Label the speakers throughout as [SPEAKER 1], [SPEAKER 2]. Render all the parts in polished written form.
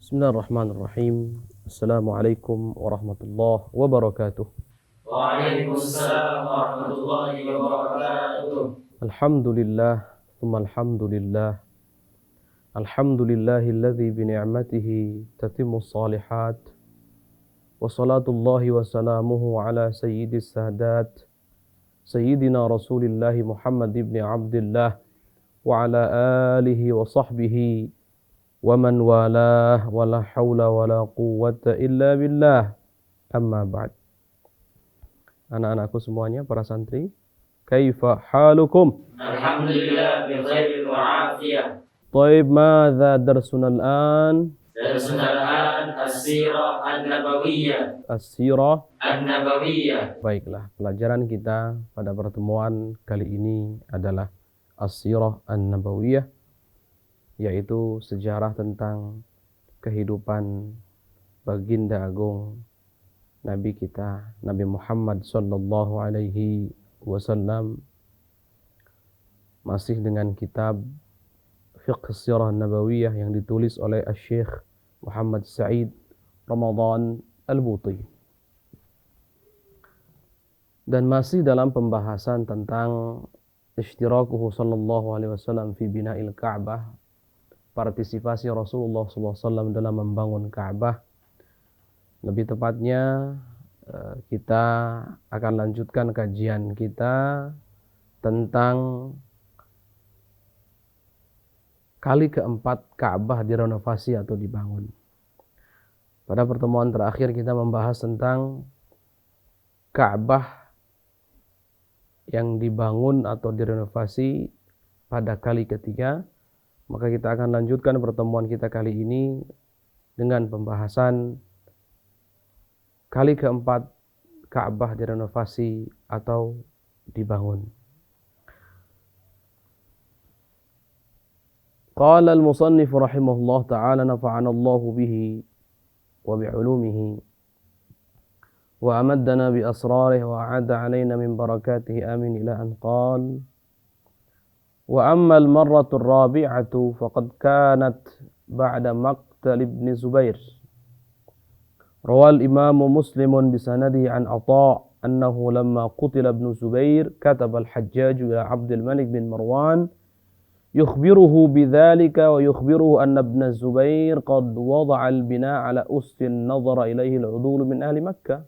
[SPEAKER 1] Bismillahirrahmanirrahim. Assalamualaikum warahmatullahi wabarakatuh.
[SPEAKER 2] Waalaikumsalam warahmatullahi wabarakatuh.
[SPEAKER 1] Alhamdulillah, thumma alhamdulillah. Alhamdulillahilladzi bi ni'matihi tatimmu shalihat. Wa salatullahi wa salamuhu ala sayyidis sadat. Sayyidina Rasulillahi Muhammad ibn Abdullah wa ala alihi wa sahbihi wa man walah wa la hawla wa la quwwata illa billah. Amma ba'd. Anak-anakku semuanya, para santri, kaifa halukum?
[SPEAKER 2] Alhamdulillah bi khairin wa afiyah.
[SPEAKER 1] Taib, madza darsuna al-an?
[SPEAKER 2] Darsuna al-an as-sirah an-nabawiyah.
[SPEAKER 1] As-sirah
[SPEAKER 2] An-nabawiyah.
[SPEAKER 1] Baiklah, pelajaran kita pada pertemuan kali ini adalah As-sirah an-nabawiyah, yaitu sejarah tentang kehidupan baginda agung Nabi kita, Nabi Muhammad sallallahu alaihi wasallam, masih dengan kitab Fiqh Sirah Nabawiyah yang ditulis oleh Syekh Muhammad Sa'id Ramadan Al-Buti. Dan masih dalam pembahasan tentang ishtirakuhu sallallahu alaihi wasallam fi bina'il Ka'bah, partisipasi Rasulullah sallallahu alaihi wasallam dalam membangun Ka'bah. Lebih tepatnya kita akan lanjutkan kajian kita tentang kali keempat Ka'bah direnovasi atau dibangun. Pada pertemuan terakhir kita membahas tentang Ka'bah yang dibangun atau direnovasi pada kali ketiga. Maka kita akan lanjutkan pertemuan kita kali ini dengan pembahasan kali keempat Ka'bah direnovasi atau dibangun. Qala al-musannif rahimahullah ta'ala nafa'ana Allah bihi wa bi'ulumihi wa amaddana bi asrarihi wa a'adda 'alaina min barakatihi amin ila an qala wa amma al-marratu ar-rabi'atu faqad kanat ba'da maqtal ibn Zubair. Rawal Imam Muslim bisanadihi an Atha annahu lamma qutila ibn Zubair kataba al-Hajjaj ila Abdul Malik bin Marwan yukhbiruhu bidzalika wa yukhbiruhu anna ibn Zubair qad wada'a al-bina' ala ustin nadhara ilayhi al-'udul min ahli Makkah.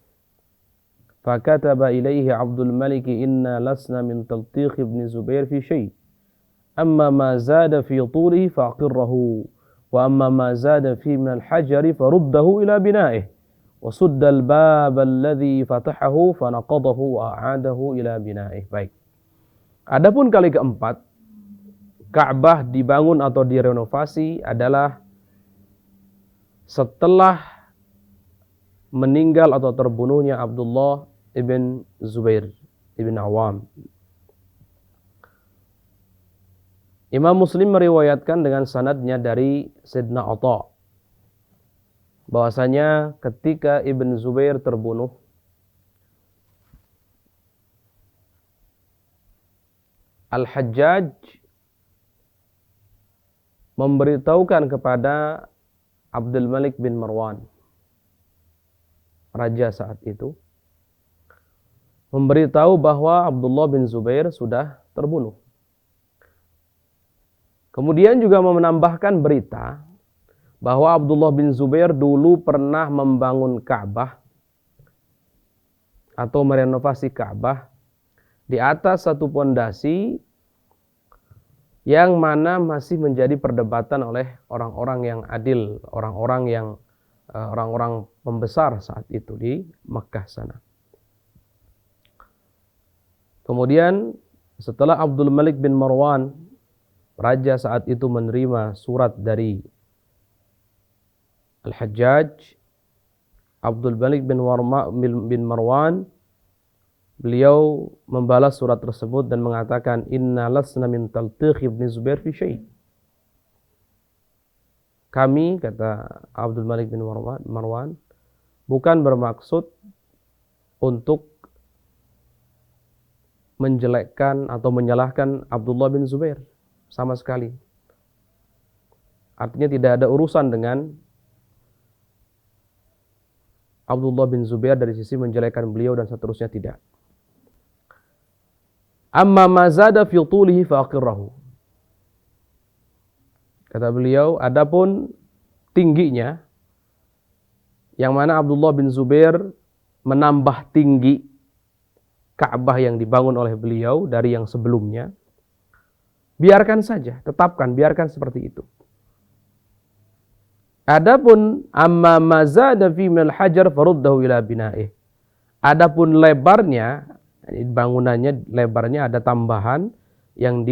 [SPEAKER 1] Fakataba ilayhi Abdul Malik inna lasna min taltiq ibn Zubair fi shay'. Amma ma zada fi tulihi faqirrahu wa amma ma zada fi min al-hajari faruddahu ila bina'ihi wa sudda al-bab alladhi fatahahu fanaqadahu wa a'adahu ila bina'ihi. Baik. Adapun kali keempat Ka'bah dibangun atau direnovasi adalah setelah meninggal atau terbunuhnya Abdullah ibn Zubair ibn Awam. Imam Muslim meriwayatkan dengan sanadnya dari Sayyidina Atha bahwasanya ketika Ibn Zubair terbunuh, Al-Hajjaj memberitahukan kepada Abdul Malik bin Marwan, raja saat itu, memberitahu bahwa Abdullah bin Zubair sudah terbunuh. Kemudian juga menambahkan berita bahwa Abdullah bin Zubair dulu pernah membangun Ka'bah atau merenovasi Ka'bah di atas satu pondasi yang mana masih menjadi perdebatan oleh orang-orang yang adil, orang-orang pembesar saat itu di Makkah sana. Kemudian setelah Abdul Malik bin Marwan, raja saat itu, menerima surat dari Al-Hajjaj, Abdul Malik bin Marwan, beliau membalas surat tersebut dan mengatakan, inna lasna min taltiq ibn Zubair fi syai'. Kami, kata Abdul Malik bin Marwan, bukan bermaksud untuk menjelekkan atau menyalahkan Abdullah bin Zubair sama sekali. Artinya tidak ada urusan dengan Abdullah bin Zubair dari sisi menjelekkan beliau dan seterusnya, tidak. Amma ma zada fi tulihi fa aqirrahu. Kata beliau, adapun tingginya, yang mana Abdullah bin Zubair menambah tinggi Ka'bah yang dibangun oleh beliau dari yang sebelumnya, biarkan saja, tetapkan, biarkan seperti itu. Adapun amma mazada fi minal hajar faruddahu ila bina'ih. Adapun lebarnya, bangunannya lebarnya ada tambahan yang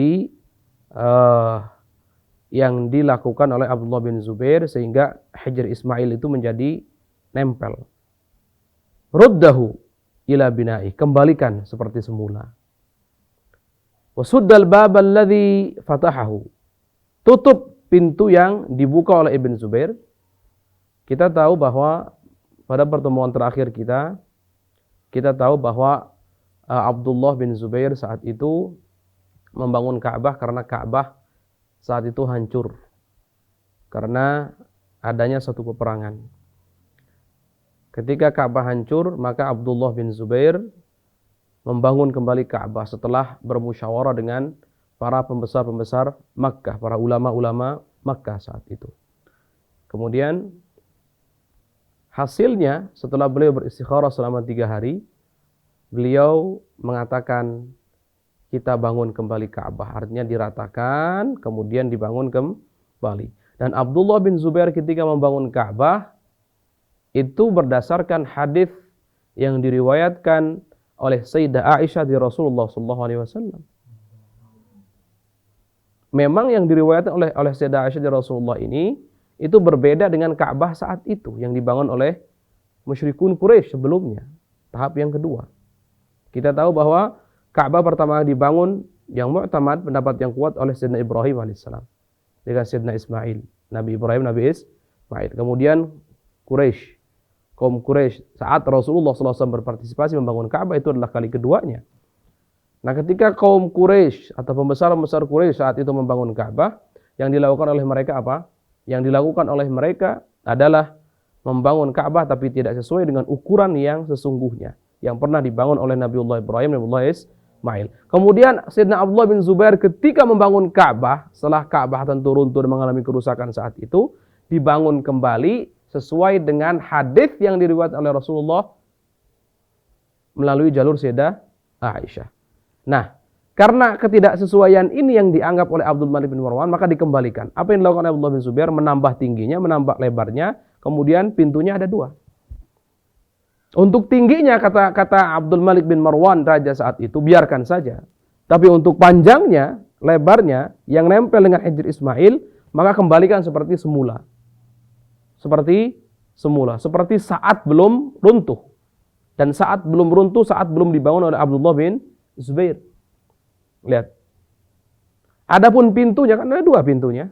[SPEAKER 1] dilakukan oleh Abdullah bin Zubair sehingga Hajar Ismail itu menjadi nempel. Ruddahu ila bina'i, kembalikan seperti semula. Wasuddal bab alladhi fatahahu, tutup pintu yang dibuka oleh Ibn Zubair. Kita tahu bahwa pada pertemuan terakhir kita tahu bahwa Abdullah bin Zubair saat itu membangun Ka'bah karena Ka'bah saat itu hancur karena adanya satu peperangan. Ketika Ka'bah hancur, maka Abdullah bin Zubair membangun kembali Ka'bah setelah bermusyawarah dengan para pembesar-pembesar Makkah, para ulama-ulama Makkah saat itu. Kemudian hasilnya setelah beliau beristikharah selama 3 hari, beliau mengatakan kita bangun kembali Ka'bah, artinya diratakan kemudian dibangun kembali. Dan Abdullah bin Zubair ketika membangun Ka'bah itu berdasarkan hadis yang diriwayatkan oleh Sayyidah Aisyah di Rasulullah SAW. Memang yang diriwayatkan oleh Sayyidah Aisyah di Rasulullah ini itu berbeda dengan Ka'bah saat itu yang dibangun oleh musyrikun Quraisy sebelumnya, tahap yang kedua. Kita tahu bahwa Ka'bah pertama dibangun yang mu'tamad, pendapat yang kuat, oleh Sayyidina Ibrahim alaihissalam dengan Sayyidina Ismail, Nabi Ibrahim, Nabi Ismail. Kemudian Quraisy, kaum Quraisy saat Rasulullah SAW berpartisipasi membangun Ka'bah, itu adalah kali keduanya. Nah, ketika kaum Quraisy atau pembesar-pembesar Quraisy saat itu membangun Ka'bah, yang dilakukan oleh mereka apa? Yang dilakukan oleh mereka adalah membangun Ka'bah tapi tidak sesuai dengan ukuran yang sesungguhnya yang pernah dibangun oleh Nabiullah Ibrahim, Nabiullah Ismail. Kemudian Sayyidina Abdullah bin Zubair ketika membangun Ka'bah, setelah Ka'bah tentu runtuh dan mengalami kerusakan saat itu, dibangun kembali sesuai dengan hadis yang diriwayatkan oleh Rasulullah melalui jalur Sayyidah Aisyah. Nah, karena ketidaksesuaian ini yang dianggap oleh Abdul Malik bin Marwan, maka dikembalikan. Apa yang dilakukan oleh Abdullah bin Zubair? Menambah tingginya, menambah lebarnya, kemudian pintunya ada 2. Untuk tingginya, kata Abdul Malik bin Marwan, raja saat itu, biarkan saja. Tapi untuk panjangnya, lebarnya, yang nempel dengan Hajar Ismail, maka kembalikan seperti semula. Seperti saat belum runtuh. Dan saat belum runtuh, saat belum dibangun oleh Abdullah bin Zubair. Lihat. Adapun pintunya, kan ada 2 pintunya.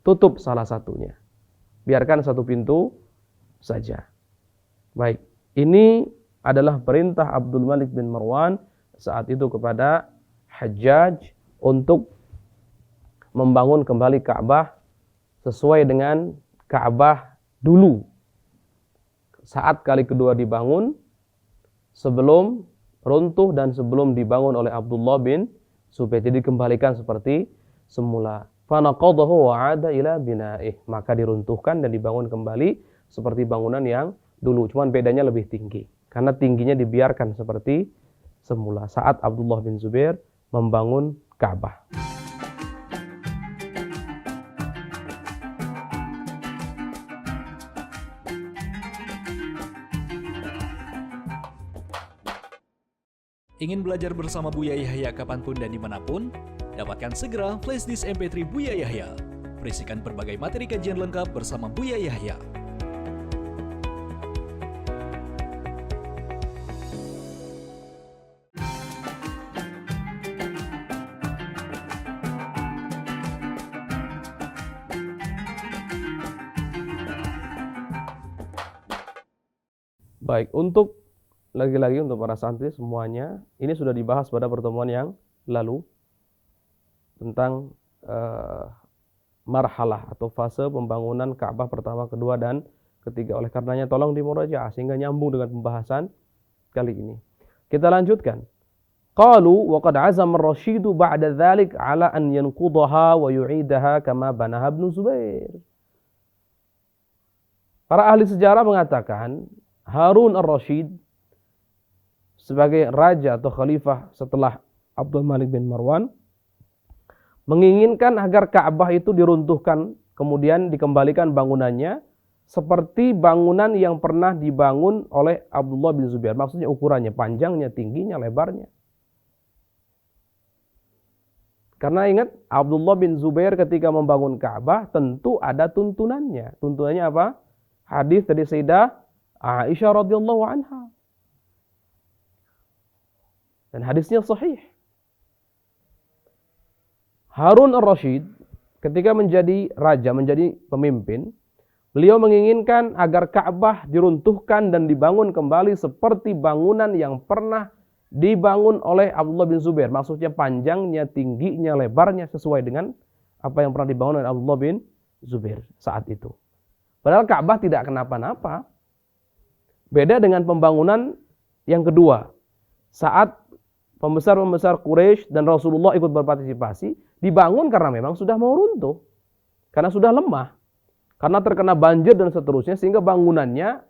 [SPEAKER 1] Tutup salah satunya. Biarkan satu pintu saja. Baik. Ini adalah perintah Abdul Malik bin Marwan saat itu kepada Hajjaj untuk membangun kembali Ka'bah sesuai dengan Ka'bah dulu. Saat kali kedua dibangun, sebelum runtuh dan sebelum dibangun oleh Abdullah bin Zubair. Jadi dikembalikan seperti semula. Fanaqadahu wa'ada ila bina'ih. Maka diruntuhkan dan dibangun kembali seperti bangunan yang dulu. Cuman bedanya lebih tinggi. Karena tingginya dibiarkan seperti semula saat Abdullah bin Zubair membangun Ka'bah.
[SPEAKER 3] Ingin belajar bersama Buya Yahya kapanpun dan dimanapun? Dapatkan segera flashdisk MP3 Buya Yahya. Berisikan berbagai materi kajian lengkap bersama Buya Yahya.
[SPEAKER 1] Baik, untuk lagi-lagi untuk para santri semuanya, ini sudah dibahas pada pertemuan yang lalu tentang marhalah atau fase pembangunan Ka'bah pertama, kedua, dan ketiga. Oleh karenanya tolong dimurajaah sehingga nyambung dengan pembahasan kali ini. Kita lanjutkan. Qalu wa qad azama ar-rasyidu ba'da dzalik ala an yanqudaha wa yu'idaha kama banaha Ibnu Zubair. Para ahli sejarah mengatakan Harun ar-Rasyid sebagai raja atau khalifah setelah Abdul Malik bin Marwan menginginkan agar Ka'bah itu diruntuhkan kemudian dikembalikan bangunannya seperti bangunan yang pernah dibangun oleh Abdullah bin Zubair. Maksudnya ukurannya, panjangnya, tingginya, lebarnya. Karena ingat Abdullah bin Zubair ketika membangun Ka'bah tentu ada tuntunannya. Tuntunannya apa? Hadis dari Sayyidah Aisyah radhiyallahu anha. Dan hadisnya sahih. Harun ar-Rasyid ketika menjadi raja, menjadi pemimpin, beliau menginginkan agar Ka'bah diruntuhkan dan dibangun kembali seperti bangunan yang pernah dibangun oleh Abdullah bin Zubair. Maksudnya panjangnya, tingginya, lebarnya sesuai dengan apa yang pernah dibangun oleh Abdullah bin Zubair saat itu. Padahal Ka'bah tidak kenapa-napa. Beda dengan pembangunan yang kedua. Saat pembesar-pembesar Quraisy dan Rasulullah ikut berpartisipasi, dibangun karena memang sudah mau runtuh. Karena sudah lemah. Karena terkena banjir dan seterusnya sehingga bangunannya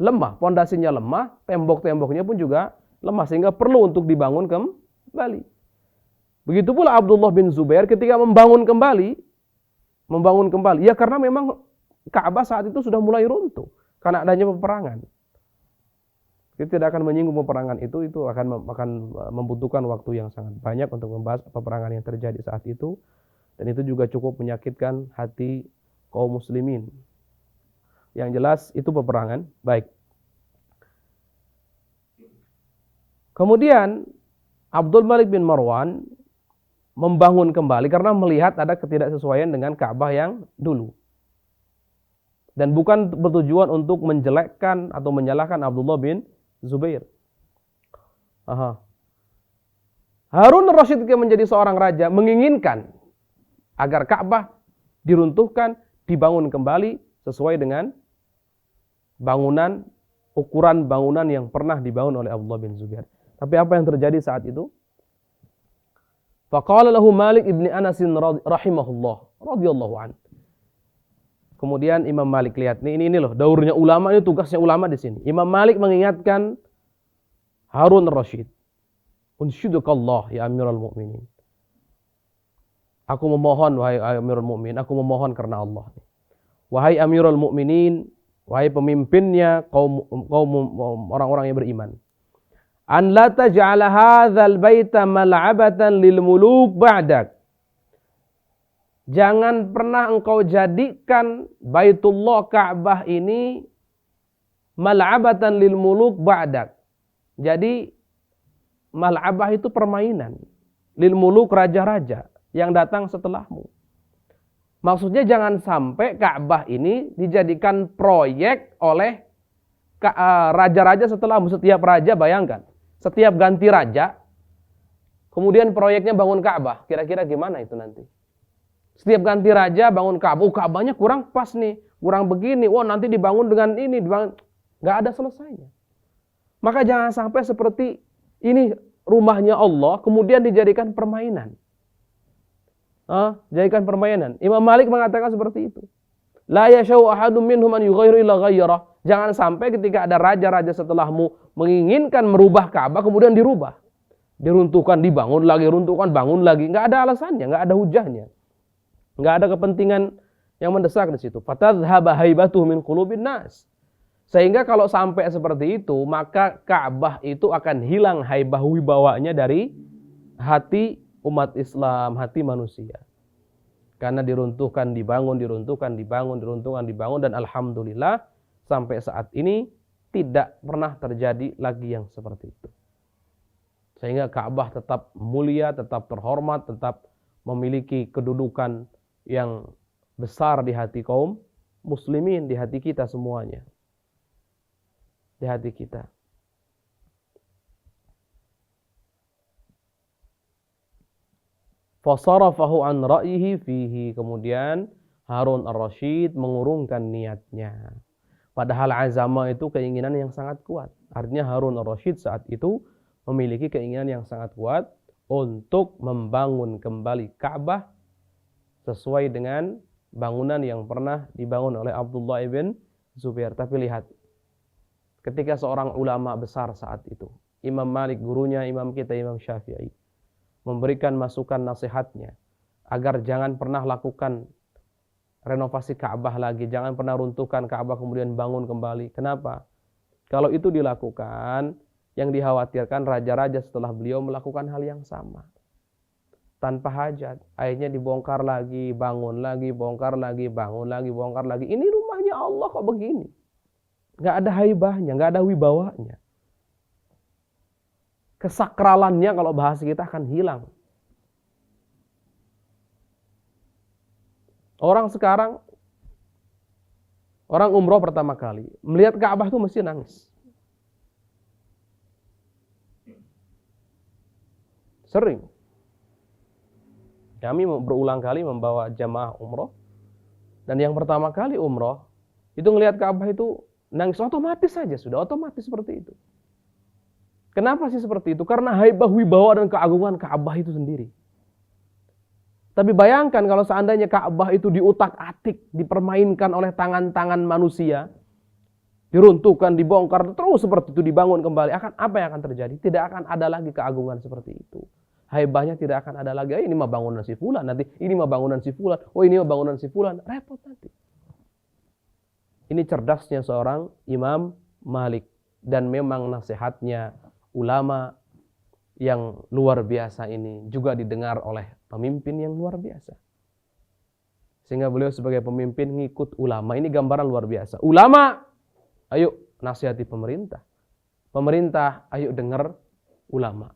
[SPEAKER 1] lemah, pondasinya lemah, tembok-temboknya pun juga lemah sehingga perlu untuk dibangun kembali. Begitu pula Abdullah bin Zubair ketika membangun kembali, ya karena memang Ka'bah saat itu sudah mulai runtuh karena adanya peperangan. Kita tidak akan menyinggung peperangan itu akan membutuhkan waktu yang sangat banyak untuk membahas peperangan yang terjadi saat itu, dan itu juga cukup menyakitkan hati kaum muslimin. Yang jelas itu peperangan. Baik. Kemudian Abdul Malik bin Marwan membangun kembali karena melihat ada ketidaksesuaian dengan Ka'bah yang dulu. Dan bukan bertujuan untuk menjelekkan atau menyalahkan Abdullah bin Zubair. Harun ar-Rasyid ketika menjadi seorang raja menginginkan agar Ka'bah diruntuhkan, dibangun kembali sesuai dengan bangunan, ukuran bangunan yang pernah dibangun oleh Abdullah bin Zubair. Tapi apa yang terjadi saat itu? Faqala lahu Malik ibn Anas rahimahullah radhiyallahu anhu. Kemudian Imam Malik lihat ini loh daurnya ulama, ini tugasnya ulama di sini. Imam Malik mengingatkan Harun ar-Rasyid, "Unsyidukallah ya Amirul Mukminin." Aku memohon wahai Amirul Mukminin, aku memohon karena Allah. Wahai Amirul Mukminin, wahai pemimpinnya kaum orang-orang yang beriman. An la taj'ala hadzal baita mal'abatan lil muluk ba'dak. Jangan pernah engkau jadikan Baitullah Ka'bah ini mal'abatan lil muluk ba'dak. Jadi mal'abah itu permainan. Lil muluk raja-raja yang datang setelahmu. Maksudnya jangan sampai Ka'bah ini dijadikan proyek oleh raja-raja setelahmu. Setiap raja, bayangkan, setiap ganti raja, kemudian proyeknya bangun Ka'bah. Kira-kira gimana itu nanti? Setiap ganti raja bangun Ka'bah, Ka'bahnya kurang pas nih, kurang begini. Nanti dibangun dengan ini, nggak ada selesainya. Maka jangan sampai seperti ini rumahnya Allah, kemudian dijadikan permainan. Jadikan permainan. Imam Malik mengatakan seperti itu. La yashau ahadum minhum an yughayyiru illa ghayyarah. Jangan sampai ketika ada raja-raja setelahmu menginginkan merubah Ka'bah, kemudian dirubah. Diruntuhkan, dibangun lagi, runtuhkan, bangun lagi. Nggak ada alasannya, nggak ada hujahnya. Nggak ada kepentingan yang mendesak di situ. Fatadhhaba haibatuhu min qulubin nas. Sehingga kalau sampai seperti itu, maka Ka'bah itu akan hilang haibah wibawanya dari hati umat Islam, hati manusia. Karena diruntuhkan, dibangun, diruntuhkan, dibangun, diruntuhkan, dibangun, dan alhamdulillah sampai saat ini tidak pernah terjadi lagi yang seperti itu. Sehingga Ka'bah tetap mulia, tetap terhormat, tetap memiliki kedudukan yang besar di hati kaum muslimin, di hati kita semuanya. Di hati kita. Fasarafahu an ra'yihi fihi. Kemudian Harun ar-Rasyid mengurungkan niatnya. Padahal azama itu keinginan yang sangat kuat. Artinya Harun al-Rasyid saat itu memiliki keinginan yang sangat kuat untuk membangun kembali Ka'bah sesuai dengan bangunan yang pernah dibangun oleh Abdullah ibn Zubair. Tapi lihat, ketika seorang ulama besar saat itu, Imam Malik, gurunya Imam kita Imam Syafi'i, memberikan masukan nasihatnya agar jangan pernah lakukan renovasi Ka'bah lagi, jangan pernah runtuhkan Ka'bah kemudian bangun kembali. Kenapa? Kalau itu dilakukan, yang dikhawatirkan raja-raja setelah beliau melakukan hal yang sama. Tanpa hajat, akhirnya dibongkar lagi, bangun lagi, bongkar lagi, bangun lagi, bongkar lagi. Ini rumahnya Allah kok begini? Nggak ada haibahnya, nggak ada wibawanya. Kesakralannya kalau bahasa kita akan hilang. Orang sekarang, orang umroh pertama kali, melihat Ka'bah itu mesti nangis. Sering. Kami berulang kali membawa jamaah umroh, dan yang pertama kali umroh, itu ngelihat Ka'bah itu nangis otomatis saja, sudah otomatis seperti itu. Kenapa sih seperti itu? Karena haibah, wibawa, dan keagungan Ka'bah itu sendiri. Tapi bayangkan kalau seandainya Ka'bah itu diutak-atik, dipermainkan oleh tangan-tangan manusia, diruntuhkan, dibongkar, terus seperti itu dibangun kembali, apa yang akan terjadi? Tidak akan ada lagi keagungan seperti itu. Haibahnya tidak akan ada lagi. Ini mah bangunan si fulan, nanti ini mah bangunan si fulan, oh ini mah bangunan si fulan, repot nanti. Ini cerdasnya seorang Imam Malik, dan memang nasihatnya ulama yang luar biasa ini juga didengar oleh pemimpin yang luar biasa. Sehingga beliau sebagai pemimpin ngikut ulama. Ini gambaran luar biasa. Ulama, ayo nasihati pemerintah. Pemerintah, ayo dengar ulama.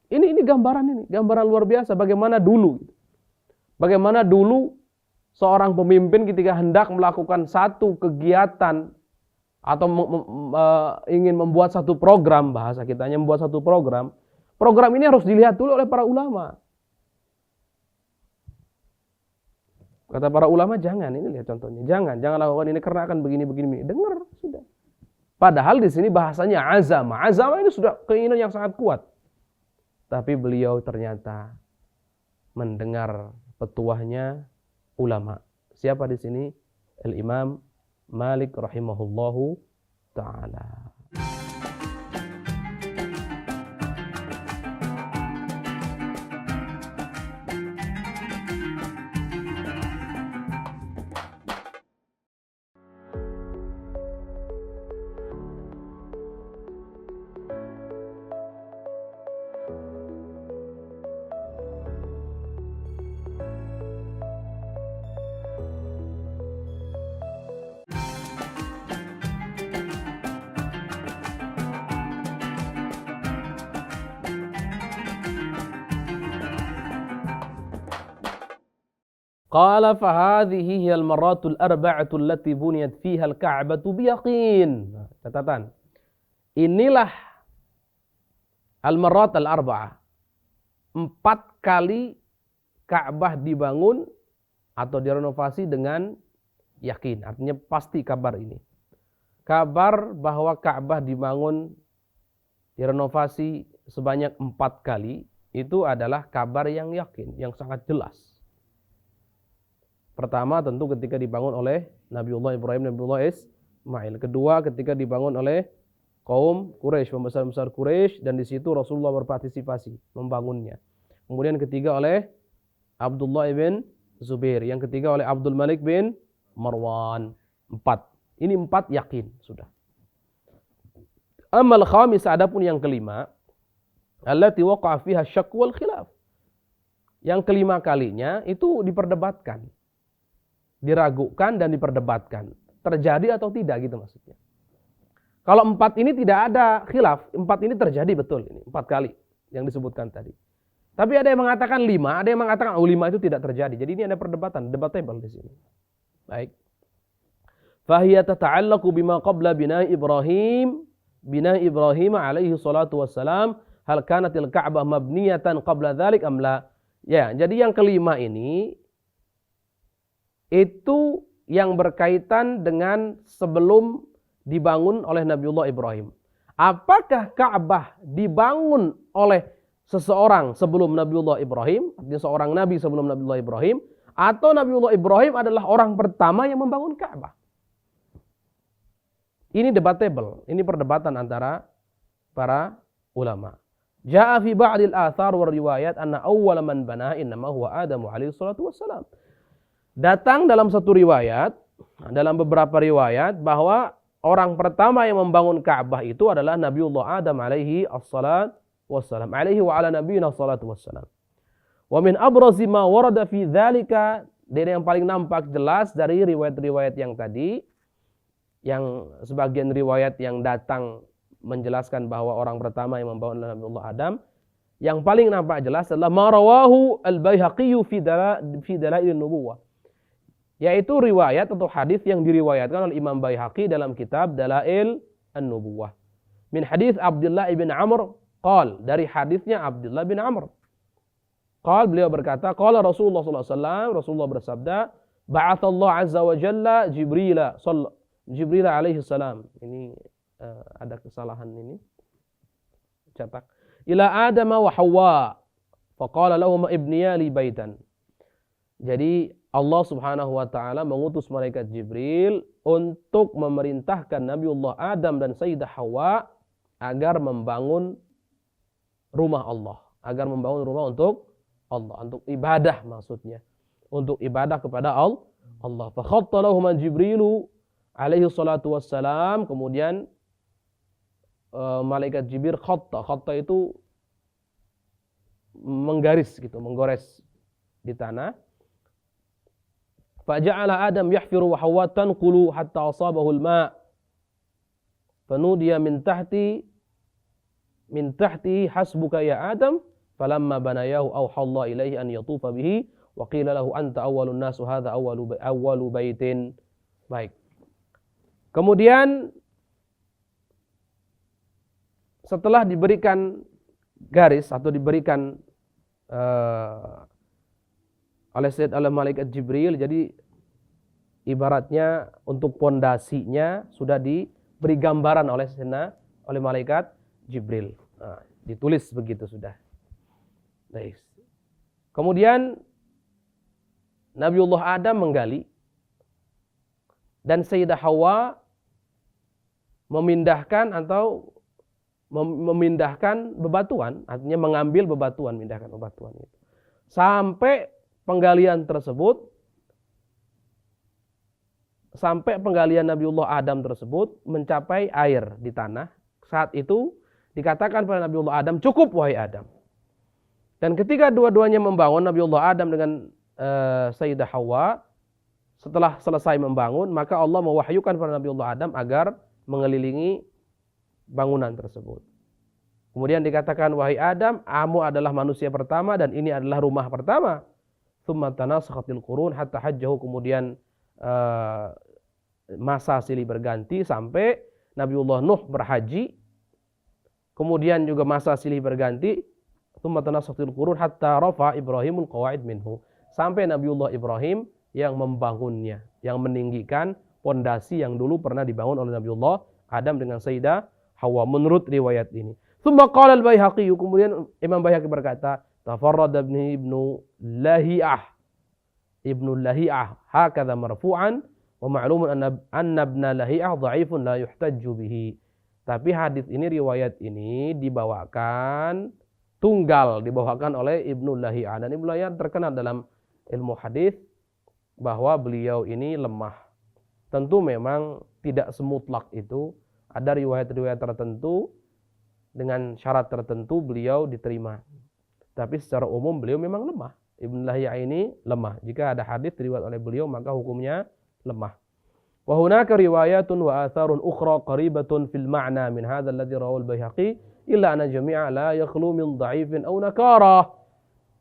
[SPEAKER 1] Ini gambaran luar biasa. Bagaimana dulu seorang pemimpin ketika hendak melakukan satu kegiatan atau ingin membuat satu program, bahasa kitanya membuat satu program ini harus dilihat dulu oleh para ulama. Kata para ulama, jangan, ini lihat contohnya, jangan lakukan ini karena akan begini. Dengar, sudah. Padahal di sini bahasanya azama ini sudah keinginan yang sangat kuat. Tapi beliau ternyata mendengar petuahnya ulama. Siapa di sini? Al-Imam Malik rahimahullahu ta'ala. Qala fahadhihi hiyal maratul arba'atul lati buniyat fiha al-Ka'batu biyaqin. Catatan. Inilah al-marat al-arba'ah. 4 kali Ka'bah dibangun atau direnovasi dengan yakin. Artinya pasti kabar ini. Kabar bahwa Ka'bah dibangun, direnovasi sebanyak 4 kali, itu adalah kabar yang yakin, yang sangat jelas. Pertama tentu ketika dibangun oleh Nabiullah Ibrahim, Nabiullah Ismail. Kedua ketika dibangun oleh kaum Quraisy, pembesar-besar Quraisy, dan di situ Rasulullah berpartisipasi membangunnya. Kemudian ketiga oleh Abdullah ibn Zubair. Yang ketiga oleh Abdul Malik bin Marwan. 4. Ini 4 yakin sudah. Amal khamis, adapun yang kelima, allati waqa'a fiha syak wal khilaf. Yang kelima kalinya itu diperdebatkan, diragukan dan diperdebatkan. Terjadi atau tidak gitu maksudnya. Kalau 4 ini tidak ada khilaf, 4 ini terjadi betul, ini 4 kali yang disebutkan tadi. Tapi ada yang mengatakan 5, ada yang mengatakan 5 itu tidak terjadi. Jadi ini ada perdebatan, debatable di sini. Baik. Fahiya tata'allaqu bima qabla bina'i Ibrahim alaihi salatu wassalam, hal kanatil Ka'bah mabniyatan qabla dzalik am la? Ya, jadi yang kelima ini itu yang berkaitan dengan sebelum dibangun oleh Nabiullah Ibrahim. Apakah Ka'bah dibangun oleh seseorang sebelum Nabiullah Ibrahim, artinya seorang nabi sebelum Nabiullah Ibrahim, atau Nabiullah Ibrahim adalah orang pertama yang membangun Ka'bah? Ini debatable, ini perdebatan antara para ulama. Ja'a fi ba'dil athar wa riwayat anna awwala man banaha innama huwa Adam alaihi salatu wassalam. Datang dalam satu riwayat, dalam beberapa riwayat, bahwa orang pertama yang membangun Ka'bah itu adalah Nabiullah Adam alaihi assalat wassalam. Alaihi wa ala nabiyina assalatu wassalam. Wa min abrazi ma warada fi dzalika, dari yang paling nampak jelas dari riwayat-riwayat yang tadi, yang sebagian riwayat yang datang menjelaskan bahwa orang pertama yang membangun adalah Nabiullah Adam, yang paling nampak jelas adalah ma rawahu al-Baihaqi fi Dalail an-Nubuwah, yaitu riwayat atau hadis yang diriwayatkan oleh Imam Baihaqi dalam kitab Dalail an-Nubuwah. Min hadis Abdullah bin Amr qal, dari hadisnya Abdullah bin Amr. Qal, beliau berkata, qala Rasulullah sallallahu alaihi wasallam, Rasulullah bersabda, ba'athallahu azza wa jalla Jibril alaihi salam. Ini ada kesalahan ini. Cetak. Ila Adam wa Hawa, faqala lahum ibniya li baitan. Jadi Allah Subhanahu wa taala mengutus malaikat Jibril untuk memerintahkan Nabiullah Adam dan Sayyidah Hawa agar membangun rumah Allah, agar membangun rumah untuk Allah, untuk ibadah maksudnya, untuk ibadah kepada Allah. Fa khatta lahum Jibrilu alaihi salatu wassalam, kemudian malaikat Jibril khatta itu menggaris gitu, menggores di tanah. Faja'ala Adam yahfiru wa Hawa tanqulu hatta asabahu al-ma'. Fanudiya min tahti hasbuka ya Adam. Falamma banayahu awha Allah ilaihi an yatufa bihi wa qila lahu anta awwalun nas hadha awwalu baitin. Baik. Kemudian setelah diberikan garis atau diberikan oleh malaikat Jibril, jadi ibaratnya untuk pondasinya sudah diberi gambaran oleh malaikat Jibril. Nah, ditulis begitu sudah. Baik. Kemudian Nabiullah Adam menggali dan Sayyidah Hawa memindahkan bebatuan, artinya mengambil bebatuan, memindahkan bebatuan itu. Sampai penggalian Nabiullah Adam tersebut mencapai air di tanah. Saat itu dikatakan pada Nabiullah Adam, cukup wahai Adam. Dan ketika dua-duanya membangun, Nabiullah Adam dengan Sayyidah Hawa, setelah selesai membangun, maka Allah mewahyukan pada Nabiullah Adam agar mengelilingi bangunan tersebut. Kemudian dikatakan, wahai Adam, kamu adalah manusia pertama dan ini adalah rumah pertama. Tsumma tanasakhatil qurun hatta hajjahu, kemudian masa silih berganti sampai Nabiullah Nuh berhaji. Kemudian juga masa silih berganti, tsumma tanasakhatil qurun hatta rafa Ibrahimul qawaid minhu, sampai Nabiullah Ibrahim yang membangunnya, yang meninggikan pondasi yang dulu pernah dibangun oleh Nabiullah Adam dengan Sayyidah Hawa, menurut riwayat ini. Tsumma qala al-Baihaqi, kemudian Imam Baihaqi berkata, tafarrada ibnu Lahiyah hakadha marfu'an wa ma'lumun anna ibna Lahiyah dha'ifun la yuhtajju bihi. Tapi hadis ini, riwayat ini dibawakan oleh Ibnu Lahiyah, dan Ibnu Lahiyah terkenal dalam ilmu hadis bahwa beliau ini lemah. Tentu memang tidak semutlak itu. Ada riwayat-riwayat tertentu dengan syarat tertentu beliau diterima. Tapi secara umum beliau memang lemah. Ibnu Lahiyah ini lemah. Jika ada hadis riwayat oleh beliau, maka hukumnya lemah. Wa hunaka riwayatun wa atharun ukhra qaribatun fil ma'na min hadha alladhi rawahu al-Baihaqi illa anna jami'a la yakhlu min dha'ifin aw nakarah.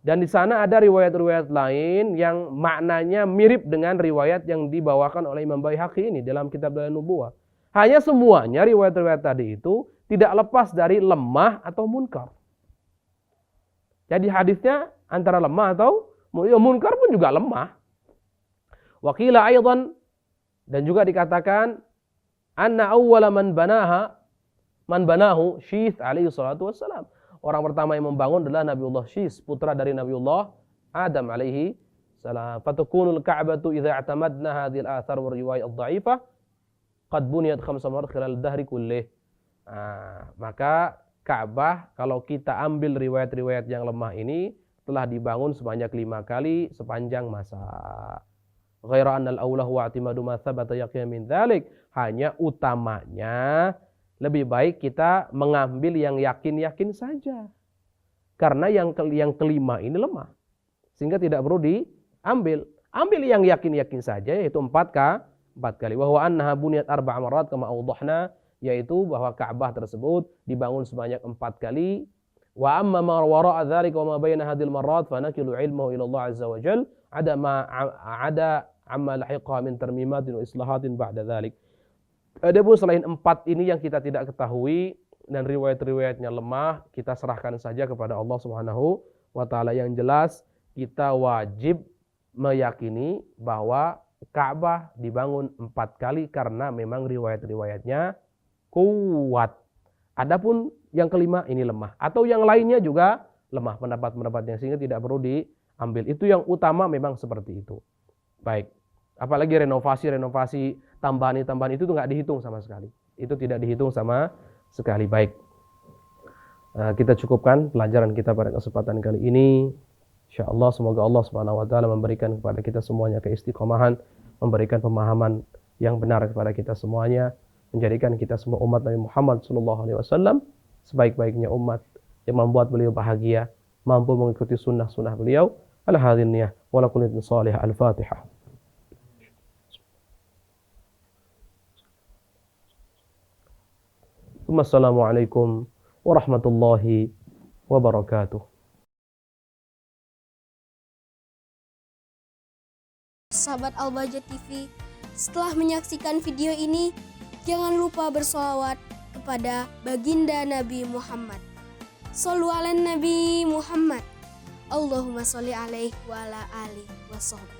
[SPEAKER 1] Dan di sana ada riwayat-riwayat lain yang maknanya mirip dengan riwayat yang dibawakan oleh Imam Baihaqi ini dalam kitab Dalail Nubuwah. Hanya semuanya riwayat-riwayat tadi itu tidak lepas dari lemah atau munkar. Jadi hadisnya antara lemah atau munkar pun juga lemah. Wa qila aidan, dan juga dikatakan anna awwala man banahu Syith alaihi salatu wassalam. Orang pertama yang membangun adalah Nabiullah Syith, putra dari Nabiullah Adam alaihi salam. Fatakunul Ka'batu idza i'tamadna hadhihi al-athar wa riwayat ad-dha'ifah qad buniyat 5 marat khilal dahri kullih. Maka Ka'bah kalau kita ambil riwayat-riwayat yang lemah ini telah dibangun sebanyak 5 kali sepanjang masa. Ghaira anna al-awla huwa i'timadu ma thabata yaqinan min dzalik. Hanya utamanya lebih baik kita mengambil yang yakin-yakin saja. Karena yang kelima ini lemah. Sehingga tidak perlu diambil. Ambil yang yakin-yakin saja, yaitu 4 kali. Wa huwa annaha buniyat 4 marat kama awdahna, yaitu bahwa Ka'bah tersebut dibangun sebanyak 4 kali. Wa amma ma wara'a dzalika wa ma baina hadhil marat fa nakilu ilmuhu ila Allah azza wa jalla ada amma lahiqa min tarmimatin wa islahatin ba'da dzalik. Adapun selain 4 ini yang kita tidak ketahui dan riwayat-riwayatnya lemah, kita serahkan saja kepada Allah Subhanahu wa taala. Yang jelas kita wajib meyakini bahwa Ka'bah dibangun 4 kali karena memang riwayat-riwayatnya kuat. Adapun yang kelima ini lemah, atau yang lainnya juga lemah pendapat-pendapatnya, sehingga tidak perlu diambil. Itu yang utama memang seperti itu. Baik. Apalagi renovasi tambahan itu tuh nggak dihitung sama sekali. Itu tidak dihitung sama sekali. Baik. Kita cukupkan pelajaran kita pada kesempatan kali ini. Insyaallah semoga Allah Subhanahu wa taala memberikan kepada kita semuanya keistiqomahan, memberikan pemahaman yang benar kepada kita semuanya, menjadikan kita semua umat Nabi Muhammad sallallahu alaihi wasallam sebaik-baiknya umat yang membuat beliau bahagia, mampu mengikuti sunnah-sunnah beliau. Ala hadhihi niyyah wa lakum salih al-Fatihah. Wassalamualaikum warahmatullahi wabarakatuh.
[SPEAKER 4] Sahabat Al-Bahjah TV, setelah menyaksikan video ini, jangan lupa bersolawat kepada baginda Nabi Muhammad. Shollu ala Nabi Muhammad. Allahumma sholli alaihi wa ala alihi wa sahbihi.